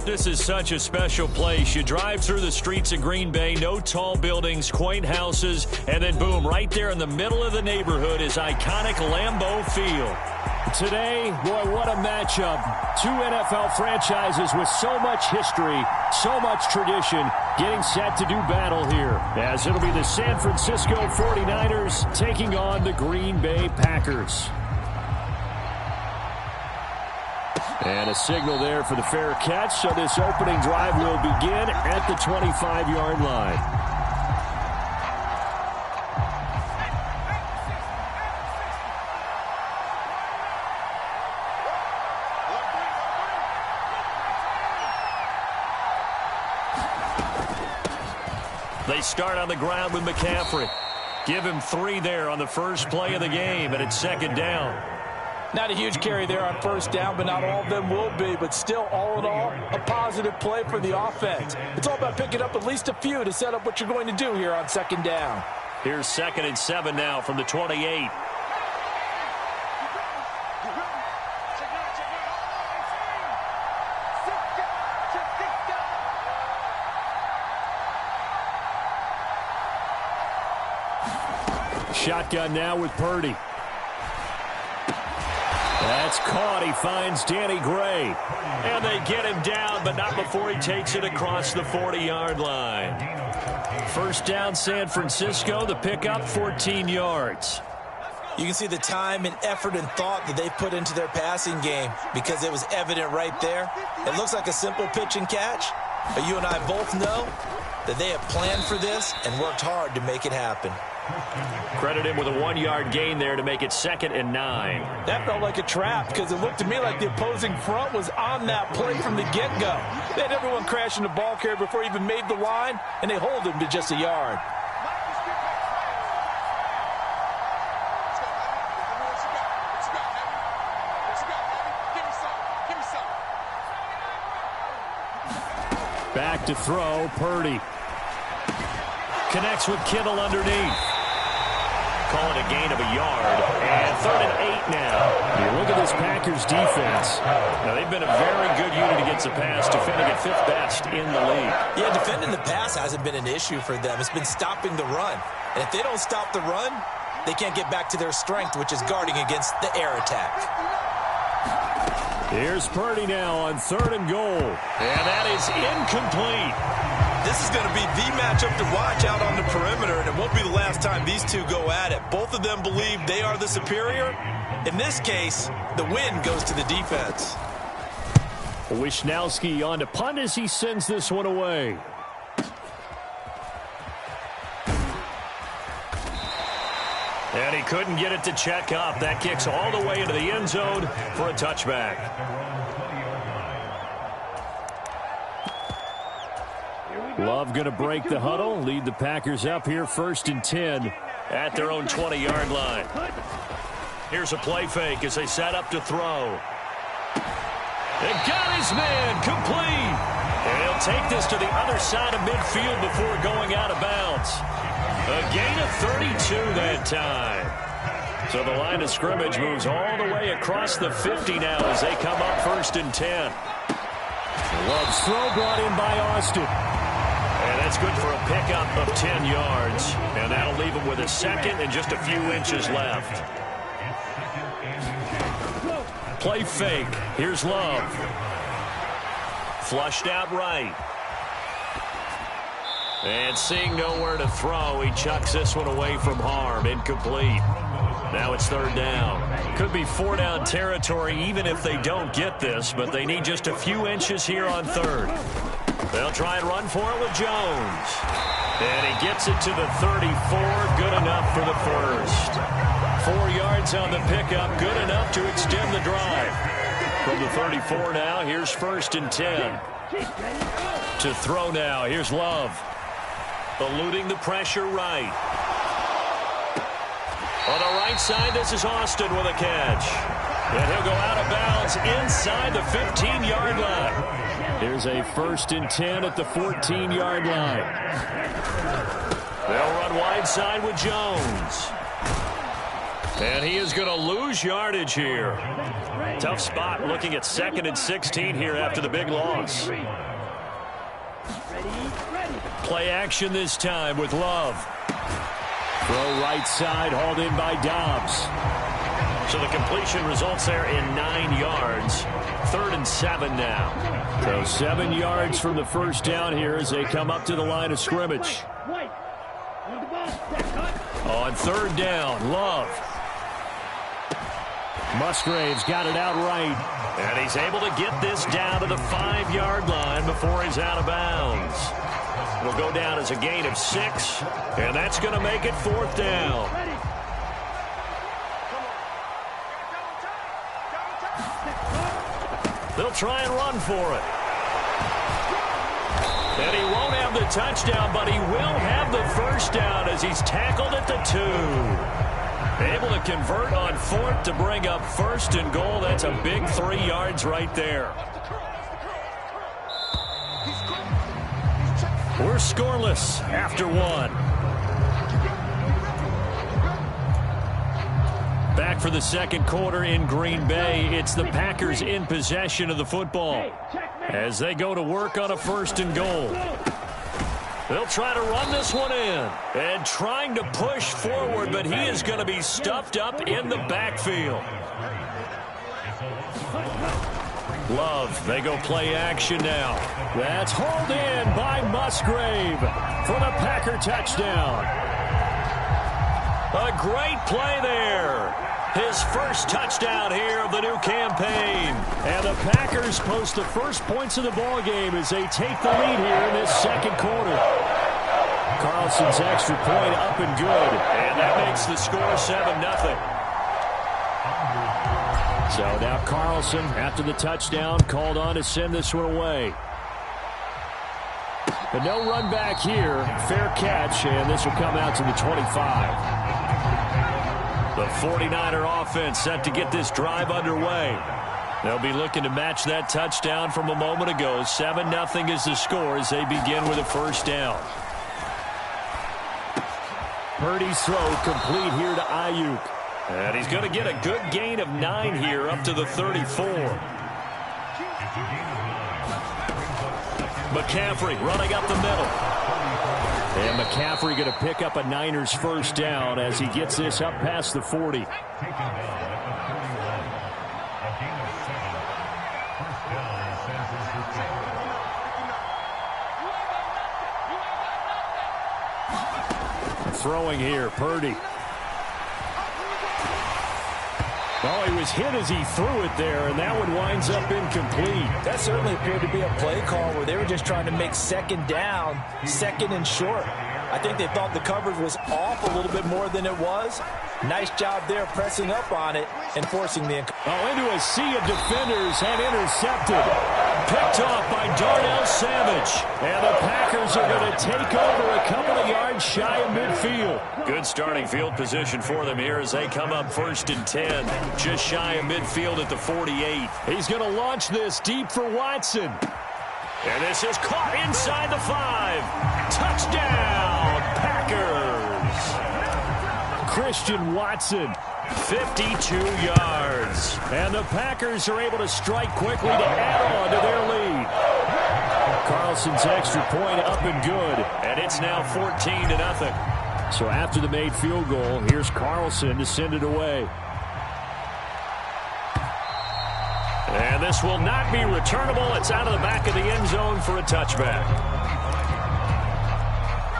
This is such a special place. You drive through the streets of Green Bay, no tall buildings, quaint houses, and then boom, right there in the middle of the neighborhood is iconic Lambeau Field. Today, boy, what a matchup. Two NFL franchises with so much history, so much tradition, getting set to do battle here. As it'll be the San Francisco 49ers taking on the Green Bay Packers. And a signal there for the fair catch, so this opening drive will begin at the 25-yard line. They start on the ground with McCaffrey. Give him 3 there on the first play of the game, and it's second down. Not a huge carry there on first down, but not all of them will be. But still, all in all, a positive play for the offense. It's all about picking up at least a few to set up what you're going to do here on second down. Here's 2nd and 7 now from the 28. Shotgun now with Purdy. That's caught. He finds Danny Gray. And they get him down, but not before he takes it across the 40-yard line. First down, San Francisco. The pickup, 14 yards. You can see the time and effort and thought that they put into their passing game because it was evident right there. It looks like a simple pitch and catch, but you and I both know that they have planned for this and worked hard to make it happen. Credit him with a 1-yard gain there to make it 2nd and 9. That felt like a trap because it looked to me like the opposing front was on that play from the get-go. They had everyone crashing the ball carrier before he even made the line, and they hold him to just a yard. Back to throw, Purdy. Connects with Kittle underneath. Call it a gain of a yard. And 3rd and 8 now. You look at this Packers defense. Now, they've been a very good unit against the pass, defending at 5th best in the league. Yeah, defending the pass hasn't been an issue for them. It's been stopping the run. And if they don't stop the run, they can't get back to their strength, which is guarding against the air attack. Here's Purdy now on 3rd and goal. And that is incomplete. This is going to be the matchup to watch out on the perimeter, and it won't be the last time these two go at it. Both of them believe they are the superior. In this case, the win goes to the defense. Wishnowski on to punt as he sends this one away. And he couldn't get it to check up. That kicks all the way into the end zone for a touchback. Love going to break the huddle, lead the Packers up here 1st and 10 at their own 20-yard line. Here's a play fake as they set up to throw. They got his man complete. And he'll take this to the other side of midfield before going out of bounds. A gain of 32 that time. So the line of scrimmage moves all the way across the 50 now as they come up 1st and 10. Love's throw brought in by Austin. And that's good for a pickup of 10 yards. And that'll leave him with a 2nd and just a few inches left. Play fake. Here's Love. Flushed out right. And seeing nowhere to throw, he chucks this one away from harm. Incomplete. Now it's 3rd down. Could be 4-down territory even if they don't get this, but they need just a few inches here on 3rd. They'll try and run for it with Jones. And he gets it to the 34. Good enough for the 1st. 4 yards on the pickup. Good enough to extend the drive. From the 34 now, here's 1st and 10. To throw now, here's Love. Eluding the pressure right. On the right side, this is Austin with a catch. And he'll go out of bounds inside the 15-yard line. Here's a 1st and 10 at the 14-yard line. They'll run wide side with Jones. And he is going to lose yardage here. Tough spot looking at 2nd and 16 here after the big loss. Play action this time with Love. Throw right side, hauled in by Dobbs. So the completion results there in 9 yards. 3rd and 7 now. So 7 yards from the first down here as they come up to the line of scrimmage. On 3rd down, Love. Musgrave's got it out right. And he's able to get this down to the 5-yard line before he's out of bounds. It'll go down as a gain of 6, and that's going to make it 4th down. They'll try and run for it. And he won't have the touchdown, but he will have the first down as he's tackled at the 2. Able to convert on 4th to bring up 1st and goal. That's a big 3 yards right there. We're scoreless after 1. Back for the second quarter in Green Bay. It's the Packers in possession of the football as they go to work on a 1st and goal. They'll try to run this one in and trying to push forward, but he is going to be stuffed up in the backfield. Love, they go play action now. That's hauled in by Musgrave for the Packer touchdown. A great play there. His first touchdown here of the new campaign. And the Packers post the first points of the ballgame as they take the lead here in this second quarter. Carlson's extra point up and good. And that makes the score 7-0. So now Carlson, after the touchdown, called on to send this one away. But no run back here. Fair catch, and this will come out to the 25. The 49er offense set to get this drive underway. They'll be looking to match that touchdown from a moment ago. 7-0 is the score as they begin with a first down. Purdy's throw complete here to Ayuk. And he's going to get a good gain of 9 here up to the 34. McCaffrey running up the middle. And McCaffrey going to pick up a Niners first down as he gets this up past the 40. Throwing here, Purdy. Oh, he was hit as he threw it there, and that one winds up incomplete. That certainly appeared to be a play call where they were just trying to make second down, 2nd and short. I think they thought the coverage was off a little bit more than it was. Nice job there pressing up on it and forcing the into a sea of defenders and intercepted. Picked off by Darnell Savage. And the Packers are going to take over a couple of yards shy of midfield. Good starting field position for them here as they come up 1st and 10. Just shy of midfield at the 48. He's going to launch this deep for Watson. And this is caught inside the 5. Touchdown, Packers. Christian Watson, 52 yards. And the Packers are able to strike quickly to add on to their lead. Carlson's extra point up and good. And it's now 14-0. So after the made field goal, here's Carlson to send it away. And this will not be returnable. It's out of the back of the end zone for a touchback.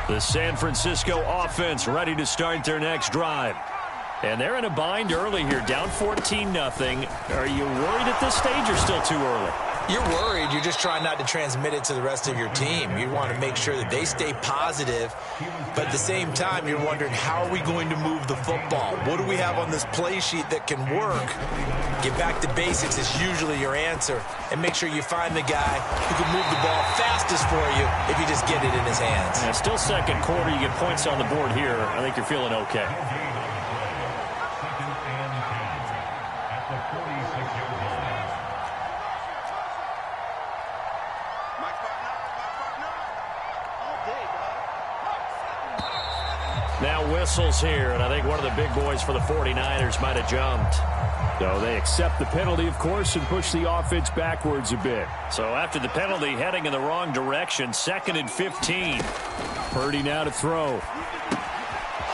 The San Francisco offense ready to start their next drive. And they're in a bind early here, down 14-0. Are you worried at this stage or still too early? You're worried. You're just trying not to transmit it to the rest of your team. You want to make sure that they stay positive. But at the same time, you're wondering, how are we going to move the football? What do we have on this play sheet that can work? Get back to basics is usually your answer. And make sure you find the guy who can move the ball fastest for you if you just get it in his hands. Yeah, still second quarter. You get points on the board here. I think you're feeling okay. Now whistles here, and I think one of the big boys for the 49ers might have jumped. So they accept the penalty, of course, and push the offense backwards a bit. So after the penalty, heading in the wrong direction, 2nd and 15. Purdy now to throw.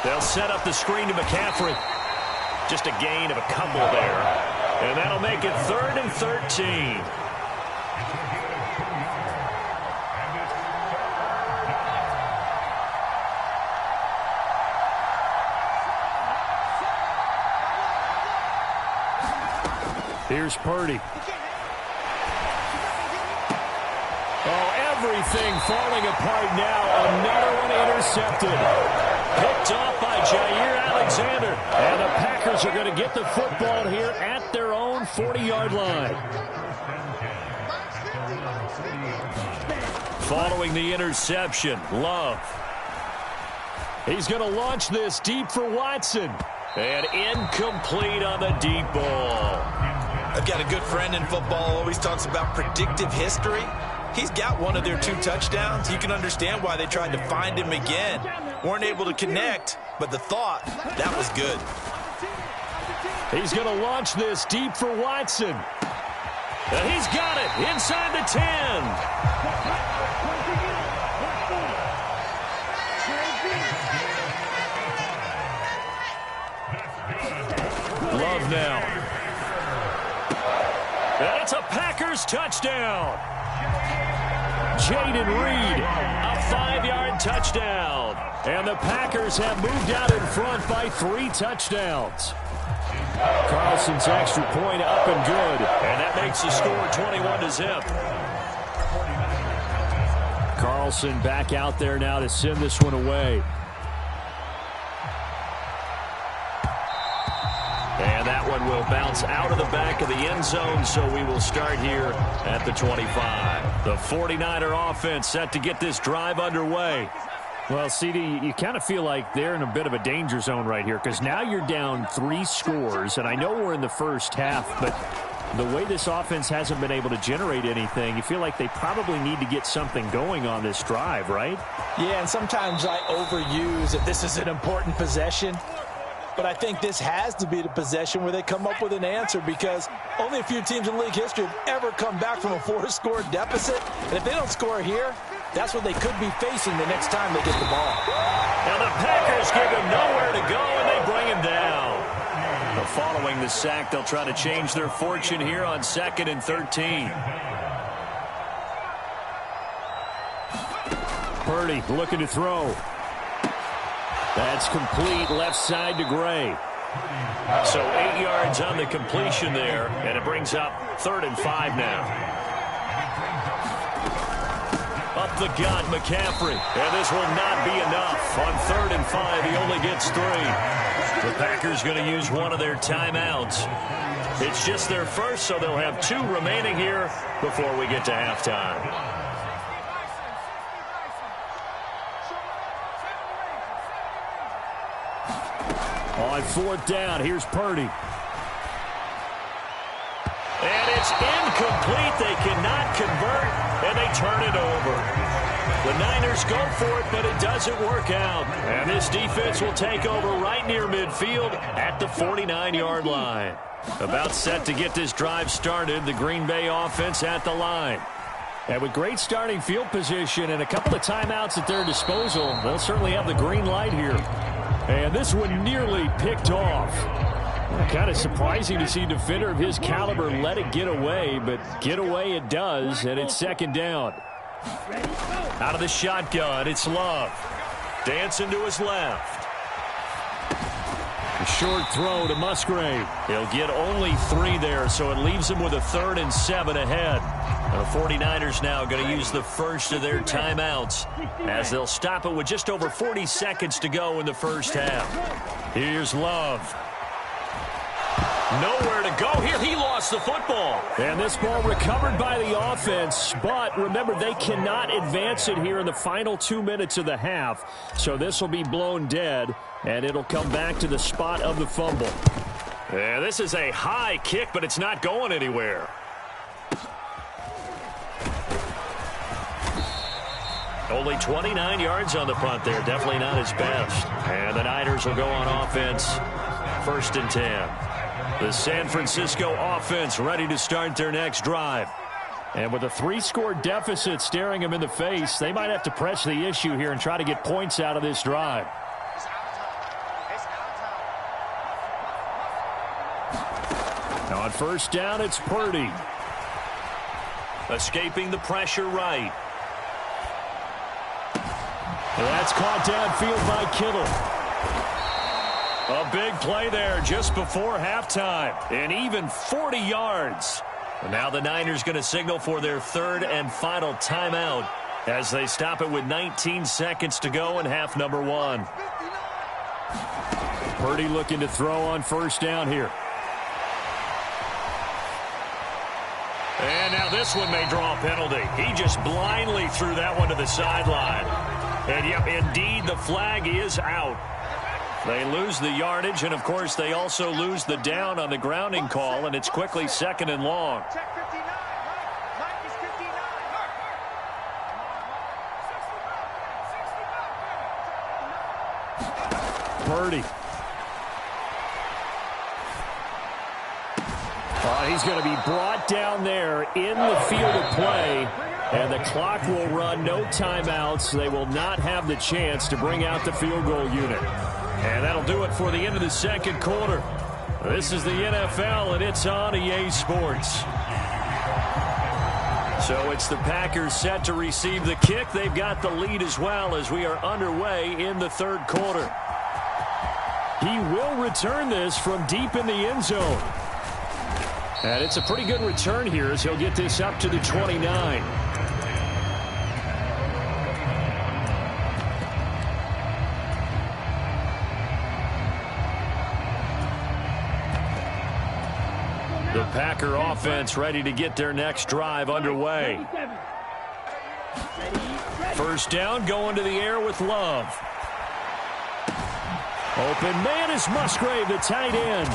They'll set up the screen to McCaffrey. Just a gain of a couple there. And that'll make it 3rd and 13. Here's Purdy. Oh, everything falling apart now. Another one intercepted. Picked off by Jair Alexander. And the Packers are going to get the football here at their own 40-yard line. Following the interception, Love. He's going to launch this deep for Watson. And incomplete on the deep ball. I've got a good friend in football, always talks about predictive history. He's got one of their 2 touchdowns. You can understand why they tried to find him again. Weren't able to connect, but the thought, that was good. He's going to launch this deep for Watson. And he's got it inside the 10. Love now. And it's a Packers touchdown. Jaden Reed, a 5-yard touchdown. And the Packers have moved out in front by 3 touchdowns. Carlson's extra point up and good. And that makes the score 21-0. Carlson back out there now to send this one away. And that one will bounce out of the back of the end zone, so we will start here at the 25. The 49er offense set to get this drive underway. Well, CD, you kind of feel like they're in a bit of a danger zone right here because now you're down 3 scores, and I know we're in the first half, but the way this offense hasn't been able to generate anything, you feel like they probably need to get something going on this drive, right? Yeah, and sometimes I overuse that this is an important possession. But I think this has to be the possession where they come up with an answer because only a few teams in league history have ever come back from a 4-score deficit. And if they don't score here, that's what they could be facing the next time they get the ball. And the Packers give him nowhere to go, and they bring him down. But following the sack, they'll try to change their fortune here on 2nd and 13. Purdy looking to throw. That's complete left side to Gray. So 8 yards on the completion there, and it brings up 3rd and 5 now. Up the gut, McCaffrey. And this will not be enough. On 3rd and 5, he only gets 3. The Packers going to use one of their timeouts. It's just their first, so they'll have 2 remaining here before we get to halftime. On 4th down, here's Purdy. And it's incomplete. They cannot convert, and they turn it over. The Niners go for it, but it doesn't work out. And this defense will take over right near midfield at the 49-yard line. About set to get this drive started, the Green Bay offense at the line. And with great starting field position and a couple of timeouts at their disposal, they'll certainly have the green light here. And this one nearly picked off. Kind of surprising to see a defender of his caliber let it get away, but get away it does, and it's 2nd down. Out of the shotgun, it's Love. Dancing to his left. A short throw to Musgrave. He'll get only 3 there, so it leaves him with a 3rd and 7 ahead. The 49ers now going to use the first of their timeouts as they'll stop it with just over 40 seconds to go in the first half. Here's Love. Nowhere to go here. He lost the football. And this ball recovered by the offense, but remember, they cannot advance it here in the final 2 minutes of the half. So this will be blown dead, and it'll come back to the spot of the fumble. Yeah, this is a high kick, but it's not going anywhere. Only 29 yards on the punt there. Definitely not his best. And the Niners will go on offense. 1st and 10. The San Francisco offense ready to start their next drive. And with a 3-score deficit staring them in the face, they might have to press the issue here and try to get points out of this drive. Now on 1st down, it's Purdy. Escaping the pressure right. That's caught downfield by Kittle. A big play there just before halftime. And even 40 yards. And now the Niners going to signal for their 3rd and final timeout as they stop it with 19 seconds to go in half number 1. Purdy looking to throw on 1st down here. And now this one may draw a penalty. He just blindly threw that one to the sideline. And yep, indeed, the flag is out. They lose the yardage, and of course, they also lose the down on the grounding call, and it's quickly 2nd and long. Purdy. He's going to be brought down there in the field of play, and the clock will run. No timeouts. They will not have the chance to bring out the field goal unit. And that'll do it for the end of the 2nd quarter. This is the NFL, and it's on EA Sports. So it's the Packers set to receive the kick. They've got the lead as well as we are underway in the 3rd quarter. He will return this from deep in the end zone. And it's a pretty good return here as he'll get this up to the 29. The Packer offense ready to get their next drive underway. 1st down, going to the air with Love. Open man is Musgrave, the tight end.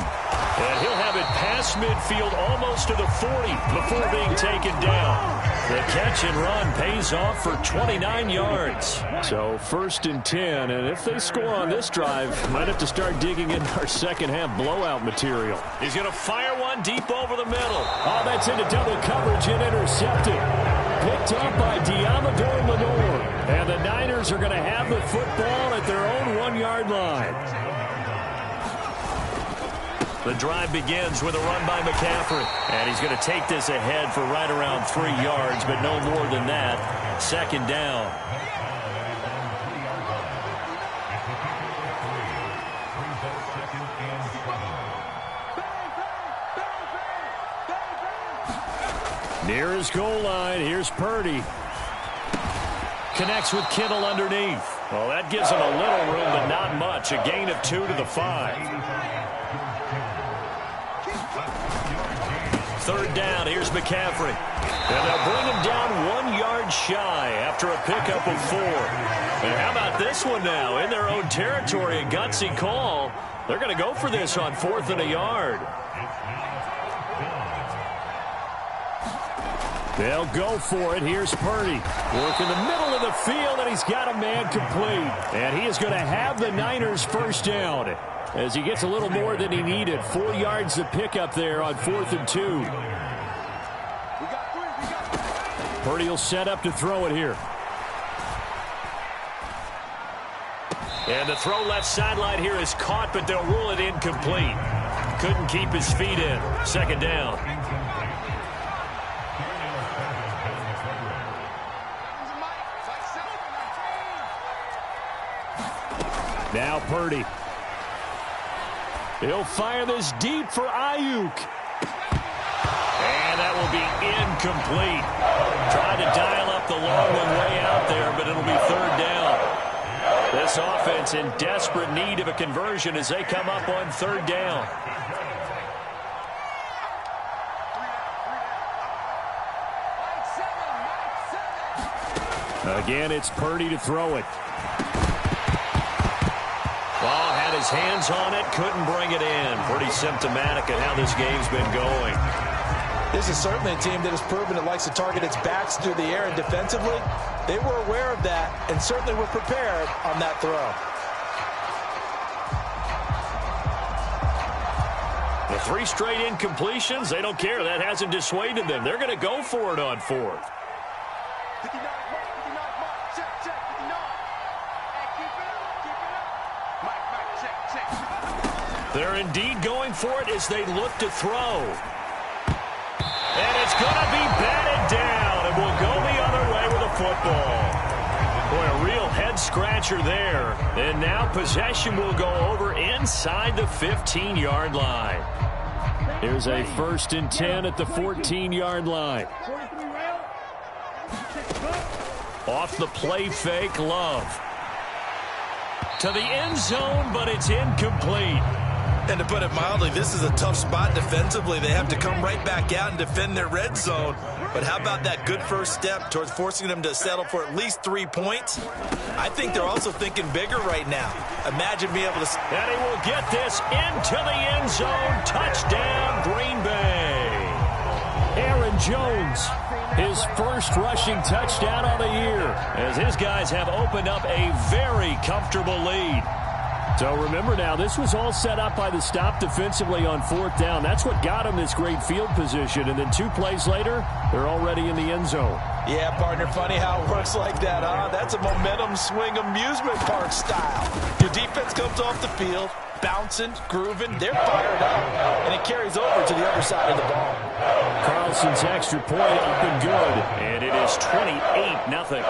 And he'll have it past midfield almost to the 40 before being taken down. The catch and run pays off for 29 yards. So 1st and 10, and if they score on this drive, might have to start digging in our 2nd half blowout material. He's going to fire one deep over the middle. Oh, that's into double coverage and intercepted. Picked up by Diamador Lenore. And the Niners are going to have the football at their own 1-yard line. The drive begins with a run by McCaffrey. And he's going to take this ahead for right around 3 yards, but no more than that. 2nd down. Near his goal line, here's Purdy. Connects with Kittle underneath. Well, that gives him a little room, but not much. A gain of 2 to the 5. 3rd down, here's McCaffrey. And they'll bring him down 1 yard shy after a pickup of 4. And how about this one now? In their own territory, a gutsy call. They're going to go for this on 4th and a yard. They'll go for it. Here's Purdy. Work in the middle of the field, and he's got a man complete. And he is going to have the Niners 1st down as he gets a little more than he needed. 4 yards to pick up there on 4th and 2. Purdy will set up to throw it here. And the throw left sideline here is caught, but they'll rule it incomplete. Couldn't keep his feet in. 2nd down. Now Purdy. He'll fire this deep for Ayuk. And that will be incomplete. Trying to dial up the long one way out there, but it'll be 3rd down. This offense in desperate need of a conversion as they come up on 3rd down. Again, it's Purdy to throw it. Ball had his hands on it, couldn't bring it in. Pretty symptomatic of how this game's been going. This is certainly a team that has proven it likes to target its backs through the air, and defensively, They were aware of that and certainly were prepared on that throw. The 3 straight incompletions, they don't care. That hasn't dissuaded them. They're going to go for it on 4th. They're indeed going for it as they look to throw. And it's going to be batted down, and will go the other way with a football. Boy, a real head-scratcher there. And now possession will go over inside the 15-yard line. Here's a 1st and 10 at the 14-yard line. Off the play fake, Love. To the end zone, but it's incomplete. And to put it mildly, this is a tough spot defensively. They have to come right back out and defend their red zone. But how about that good first step towards forcing them to settle for at least 3 points? I think they're also thinking bigger right now. Imagine being able to... And he will get this into the end zone. Touchdown, Green Bay. Aaron Jones, his first rushing touchdown of the year, as his guys have opened up a very comfortable lead. So remember now, this was all set up by the stop defensively on 4th down. That's what got them this great field position. And then 2 plays later, they're already in the end zone. Yeah, partner, funny how it works like that, huh? That's a momentum swing amusement park style. Your defense comes off the field, bouncing, grooving, they're fired up, and it carries over to the other side of the ball. Carlson's extra point up and good. And it is 28-0.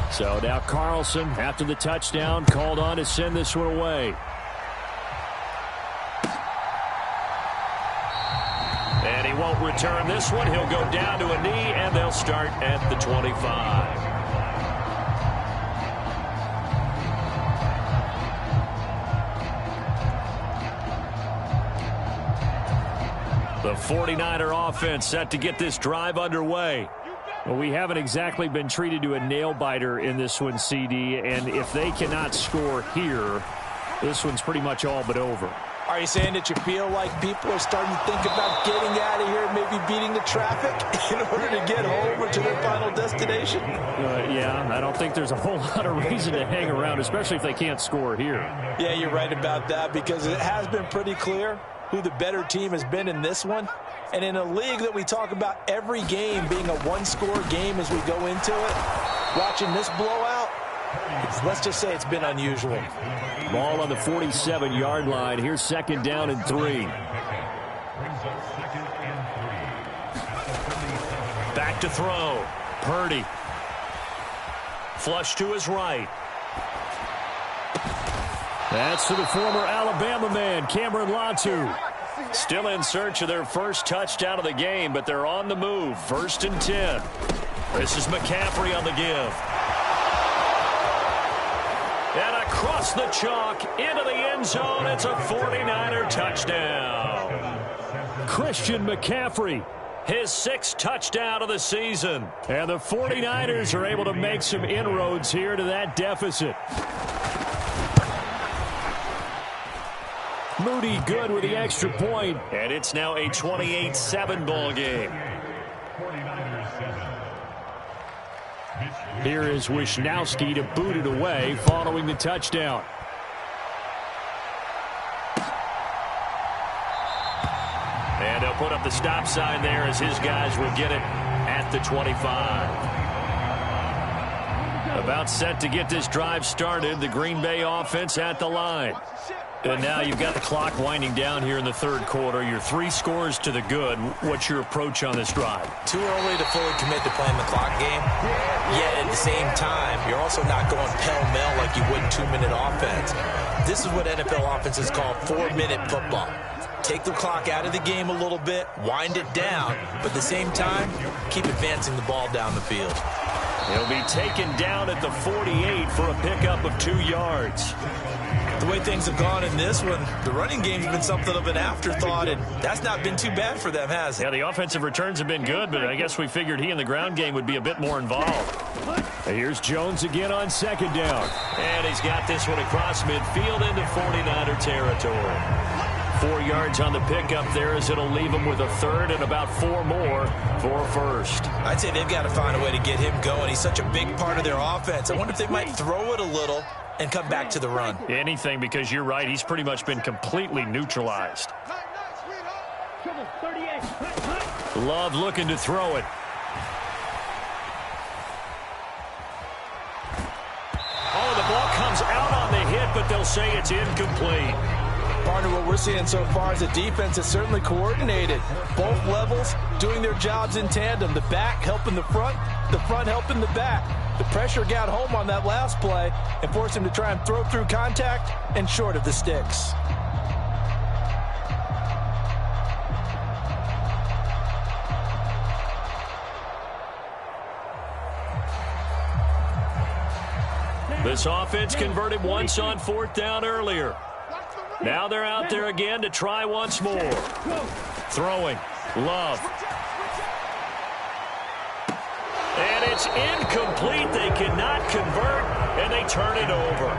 So now Carlson, after the touchdown, called on to send this one away. And he won't return this one. He'll go down to a knee, and they'll start at the 25. The 49er offense set to get this drive underway. Well, we haven't exactly been treated to a nail-biter in this one, CD, and if they cannot score here, this one's pretty much all but over. Are you saying that you feel like people are starting to think about getting out of here, maybe beating the traffic in order to get home or to their final destination? Yeah, I don't think there's a whole lot of reason to hang around, especially if they can't score here. Yeah, you're right about that, because it has been pretty clear who the better team has been in this one. And in a league that we talk about every game being a one-score game as we go into it, watching this blowout, let's just say it's been unusual. Ball on the 47-yard line. Here's 2nd down and 3. Back to throw. Purdy. Flush to his right. That's to the former Alabama man, Cameron Latu. Still in search of their first touchdown of the game, but they're on the move. 1st and 10. This is McCaffrey on the give. And across the chalk into the end zone. It's a 49er touchdown. Christian McCaffrey, his 6th touchdown of the season. And the 49ers are able to make some inroads here to that deficit. Moody good with the extra point. And it's now a 28-7 ball game. Here is Wisnowski to boot it away following the touchdown. And they'll put up the stop sign there as his guys will get it at the 25. About set to get this drive started. The Green Bay offense at the line. And now you've got the clock winding down here in the 3rd quarter. You're 3 scores to the good. What's your approach on this drive? Too early to fully commit to playing the clock game. Yet at the same time, you're also not going pell-mell like you would in 2-minute offense. This is what NFL offenses call 4-minute football. Take the clock out of the game a little bit, wind it down, but at the same time, keep advancing the ball down the field. He'll be taken down at the 48 for a pickup of 2 yards. The way things have gone in this one, the running game's been something of an afterthought, and that's not been too bad for them, has it? Yeah, the offensive returns have been good, but I guess we figured he in the ground game would be a bit more involved. Here's Jones again on second down. And he's got this one across midfield into 49er territory. 4 yards on the pickup there as it'll leave him with a third and about 4 more for a first. I'd say they've got to find a way to get him going. He's such a big part of their offense. I wonder if they might throw it a little and come back to the run. Anything, because you're right, he's pretty much been completely neutralized. Love looking to throw it. Oh, the ball comes out on the hit, but they'll say it's incomplete. Partner, what we're seeing so far is a defense that's certainly coordinated. Both levels doing their jobs in tandem. The back helping the front helping the back. The pressure got home on that last play and forced him to try and throw through contact and short of the sticks. This offense converted once on 4th down earlier. Now they're out there again to try once more. Throwing. Love. And it's incomplete. They cannot convert, and they turn it over.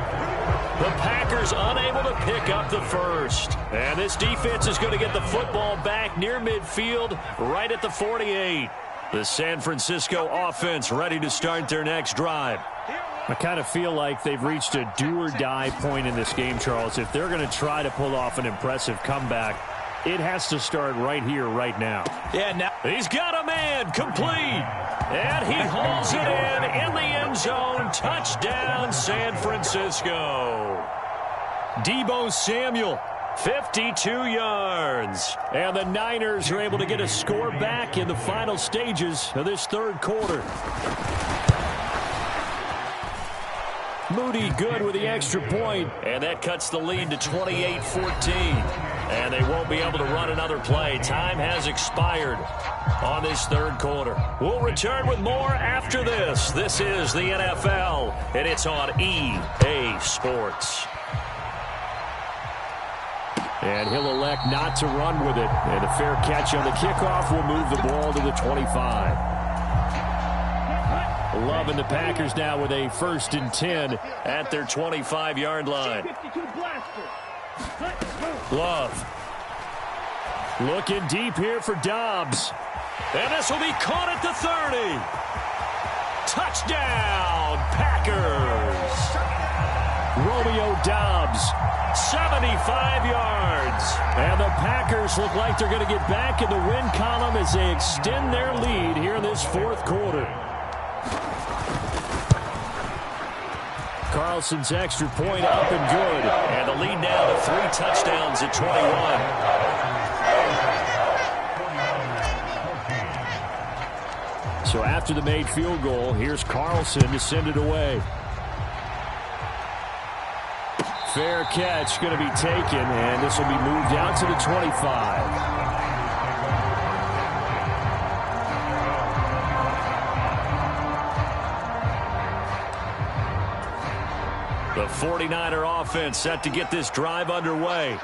The Packers unable to pick up the first. And this defense is going to get the football back near midfield, right at the 48. The San Francisco offense ready to start their next drive. I kind of feel like they've reached a do-or-die point in this game, Charles. If they're going to try to pull off an impressive comeback, it has to start right here, right now. Yeah, now he's got a man, complete. And he hauls it in the end zone. Touchdown, San Francisco. Deebo Samuel, 52 yards. And the Niners are able to get a score back in the final stages of this third quarter. Moody good with the extra point. And that cuts the lead to 28-14. And they won't be able to run another play. Time has expired on this third quarter. We'll return with more after this. This is the NFL, and it's on EA Sports. And he'll elect not to run with it. And a fair catch on the kickoff will move the ball to the 25. Love and the Packers now with a 1st and 10 at their 25-yard line. Love. Looking deep here for Dobbs. And this will be caught at the 30. Touchdown, Packers. Romeo Dobbs, 75 yards. And the Packers look like they're going to get back in the win column as they extend their lead here in this fourth quarter. Carlson's extra point up and good. And the lead now to 3 touchdowns at 21. So after the made field goal, here's Carlson to send it away. Fair catch going to be taken, and this will be moved out to the 25. The 49er offense set to get this drive underway.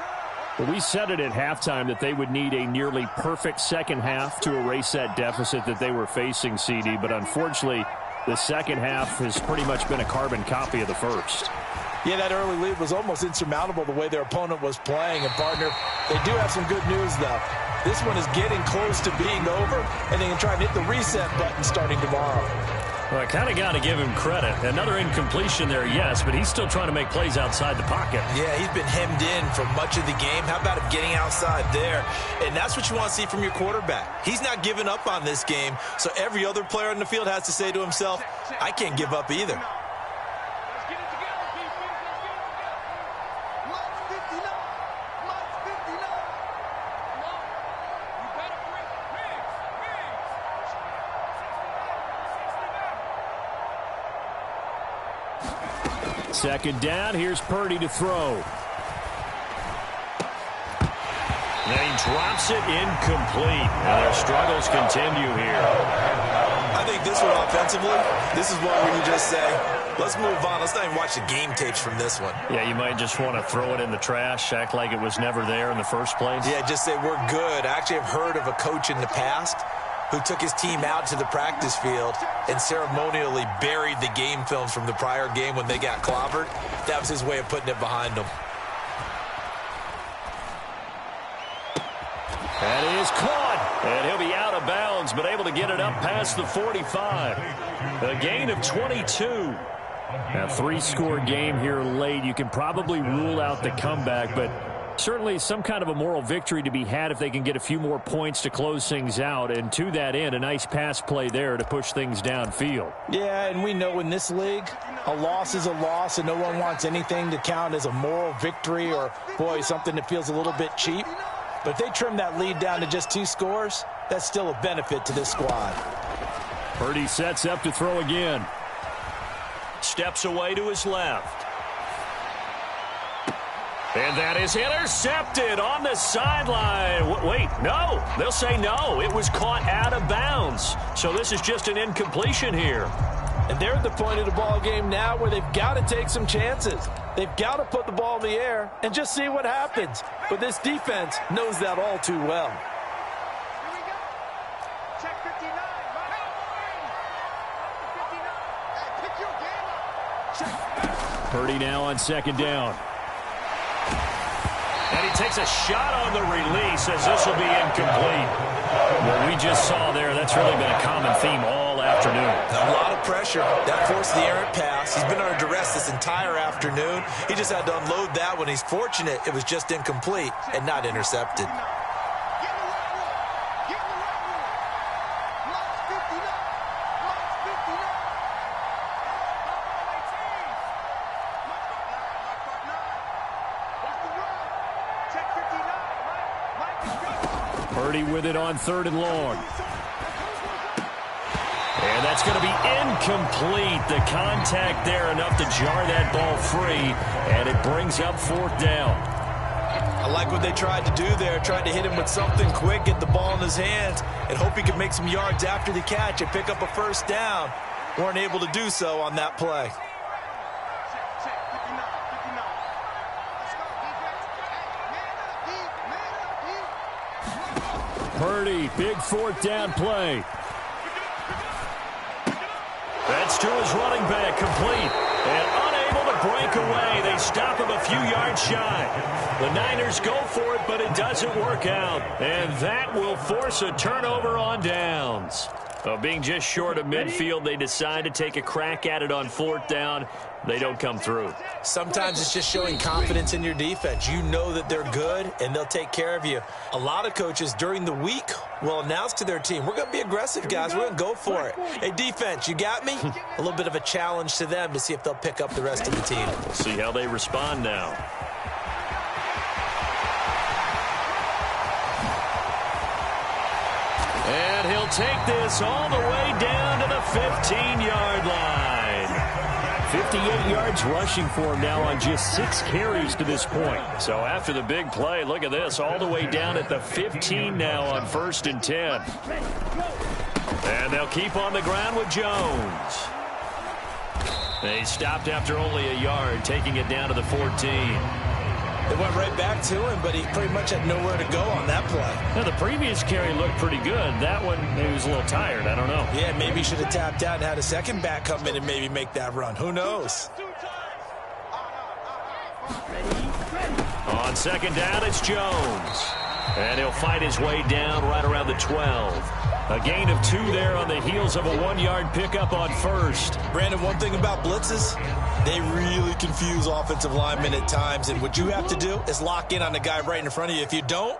Well, we said it at halftime that they would need a nearly perfect second half to erase that deficit that they were facing, CD. But unfortunately, the second half has pretty much been a carbon copy of the first. Yeah, that early lead was almost insurmountable the way their opponent was playing. And, partner, they do have some good news, though. This one is getting close to being over, and they can try and hit the reset button starting tomorrow. Well, I kind of got to give him credit. Another incompletion there, yes, but he's still trying to make plays outside the pocket. Yeah, he's been hemmed in for much of the game. How about him getting outside there? And that's what you want to see from your quarterback. He's not giving up on this game, so every other player on the field has to say to himself, I can't give up either. Second down, here's Purdy to throw. And he drops it incomplete. And their struggles continue here. I think this one offensively, this is one where you just say, let's move on. Let's not even watch the game tapes from this one. Yeah, you might just want to throw it in the trash, act like it was never there in the first place. Yeah, just say we're good. I actually have heard of a coach in the past who took his team out to the practice field and ceremonially buried the game films from the prior game when they got clobbered. That was his way of putting it behind them. That is caught, and he'll be out of bounds, but able to get it up past the 45. A gain of 22. A 3-score game here late. You can probably rule out the comeback, but certainly some kind of a moral victory to be had if they can get a few more points to close things out. And to that end, a nice pass play there to push things downfield. Yeah, and we know in this league, a loss is a loss, and no one wants anything to count as a moral victory or, boy, something that feels a little bit cheap. But if they trim that lead down to just 2 scores, that's still a benefit to this squad. Purdy sets up to throw again. Steps away to his left. And that is intercepted on the sideline. Wait, no. They'll say no. It was caught out of bounds. So this is just an incompletion here. And they're at the point of the ball game now where they've got to take some chances. They've got to put the ball in the air and just see what happens. But this defense knows that all too well. Purdy now on second down. And he takes a shot on the release as this will be incomplete. What we just saw there, that's really been a common theme all afternoon. A lot of pressure. That forced the errant pass. He's been under duress this entire afternoon. He just had to unload that one. He's fortunate it was just incomplete and not intercepted. Purdy with it on 3rd and long. And that's going to be incomplete. The contact there enough to jar that ball free, and it brings up 4th down. I like what they tried to do there, tried to hit him with something quick, get the ball in his hands, and hope he could make some yards after the catch and pick up a 1st down. Weren't able to do so on that play. Purdy, big 4th down play. That's to his running back, complete. And unable to break away. They stop him a few yards shy. The Niners go for it, but it doesn't work out. And that will force a turnover on downs. Being just short of midfield, they decide to take a crack at it on 4th down. They don't come through. Sometimes it's just showing confidence in your defense. You know that they're good, and they'll take care of you. A lot of coaches during the week will announce to their team, we're going to be aggressive, guys. We're going to go for it. Hey, defense, you got me? A little bit of a challenge to them to see if they'll pick up the rest of the team. We'll see how they respond now. And he'll take this all the way down to the 15-yard line. 58 yards rushing for him now on just 6 carries to this point. So after the big play, look at this, all the way down at the 15 now on 1st and 10. And they'll keep on the ground with Jones. They stopped after only a yard, taking it down to the 14. They went right back to him, but he pretty much had nowhere to go on that play. Now, the previous carry looked pretty good. That one, he was a little tired. I don't know. Yeah, maybe he should have tapped out and had a second back come in and maybe make that run. Who knows? On second down, it's Jones. And he'll fight his way down right around the 12. A gain of 2 there on the heels of a 1-yard pickup on 1st. Brandon, one thing about blitzes, they really confuse offensive linemen at times, and what you have to do is lock in on the guy right in front of you. If you don't,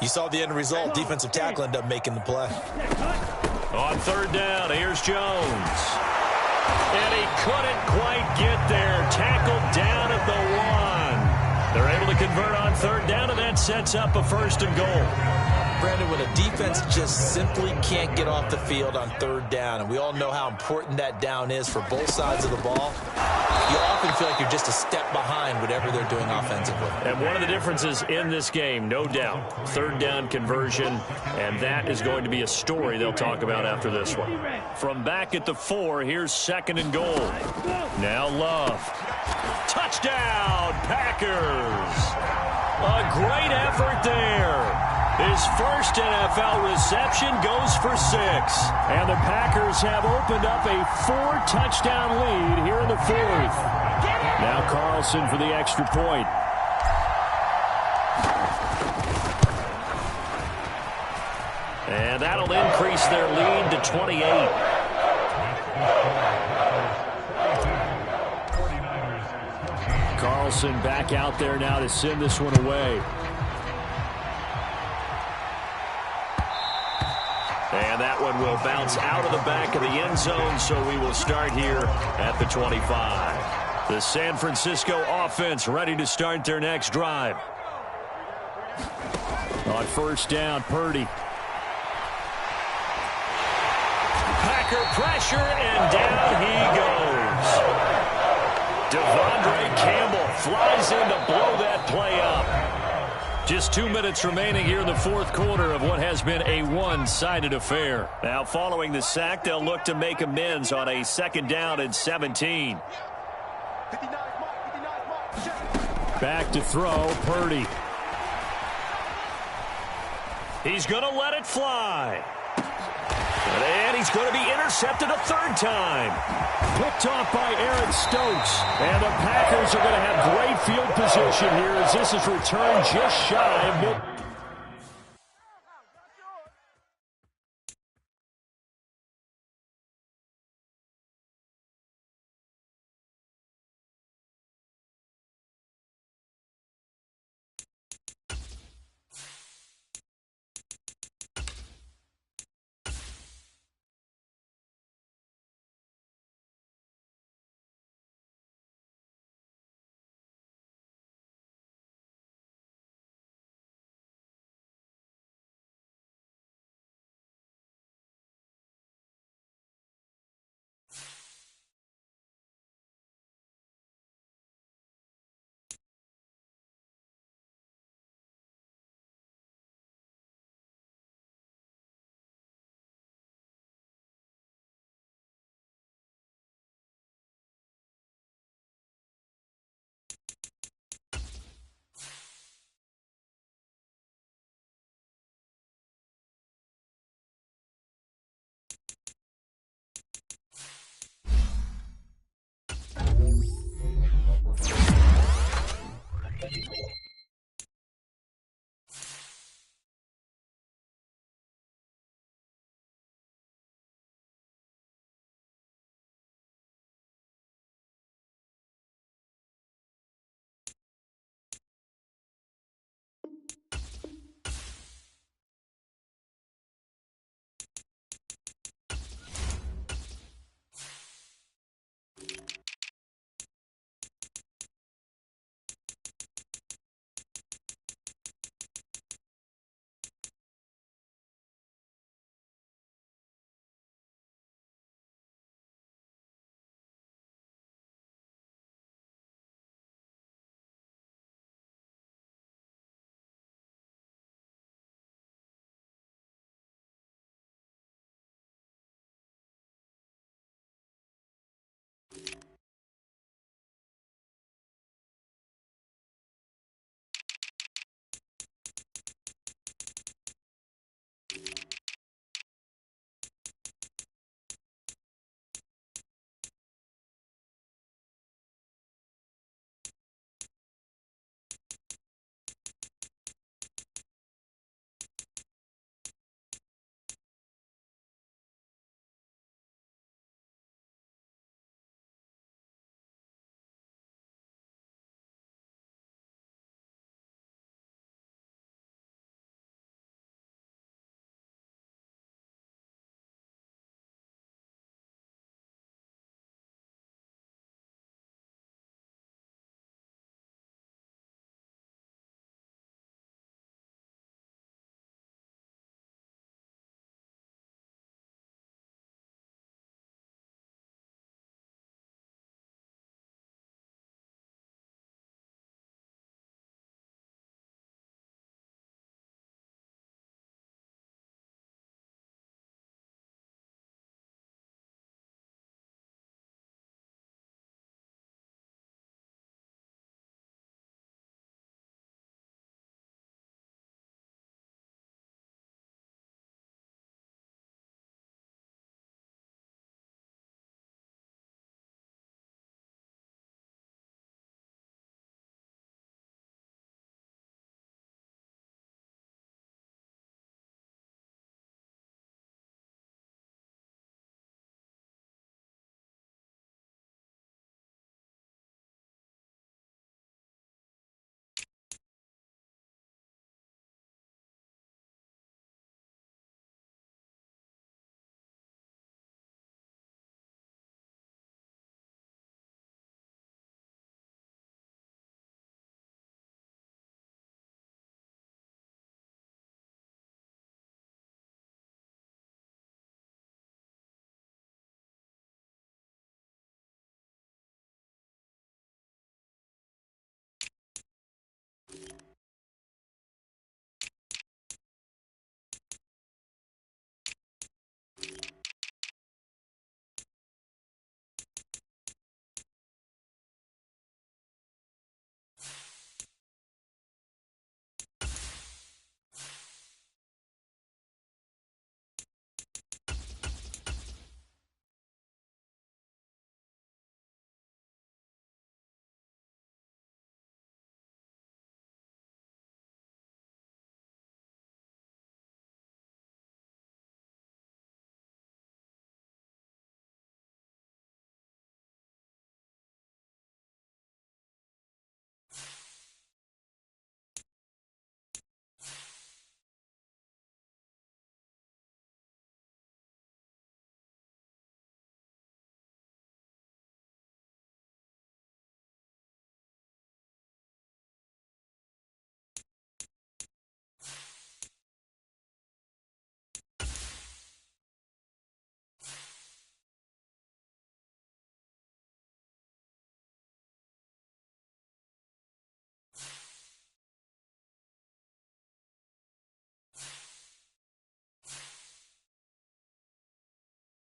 you saw the end result. Defensive tackle ended up making the play. On 3rd down, here's Jones. And he couldn't quite get there. Tackled down at the 1. They're able to convert on 3rd down, and that sets up a 1st and goal. Brandon, when a defense just simply can't get off the field on third down, and we all know how important that down is for both sides of the ball, you often feel like you're just a step behind whatever they're doing offensively. And one of the differences in this game, no doubt, third down conversion, and that is going to be a story they'll talk about after this one. From back at the 4, here's 2nd and goal. Now Love. Touchdown, Packers! A great effort there. His first NFL reception goes for 6. And the Packers have opened up a 4-touchdown lead here in the 4th. Now Carlson for the extra point. And that'll increase their lead to 28. Carlson back out there now to send this one away. And that one will bounce out of the back of the end zone, so we will start here at the 25. The San Francisco offense ready to start their next drive. On first down, Purdy. Packer pressure, and down he goes. Devondre Campbell flies in to blow that play up. Just 2 minutes remaining here in the 4th quarter of what has been a one-sided affair. Now following the sack, they'll look to make amends on a 2nd down and 17. Back to throw, Purdy. He's going to let it fly. And he's going to be intercepted a 3rd time. Picked off by Aaron Stokes. And the Packers are going to have great field position here as this is returned just shy of mid.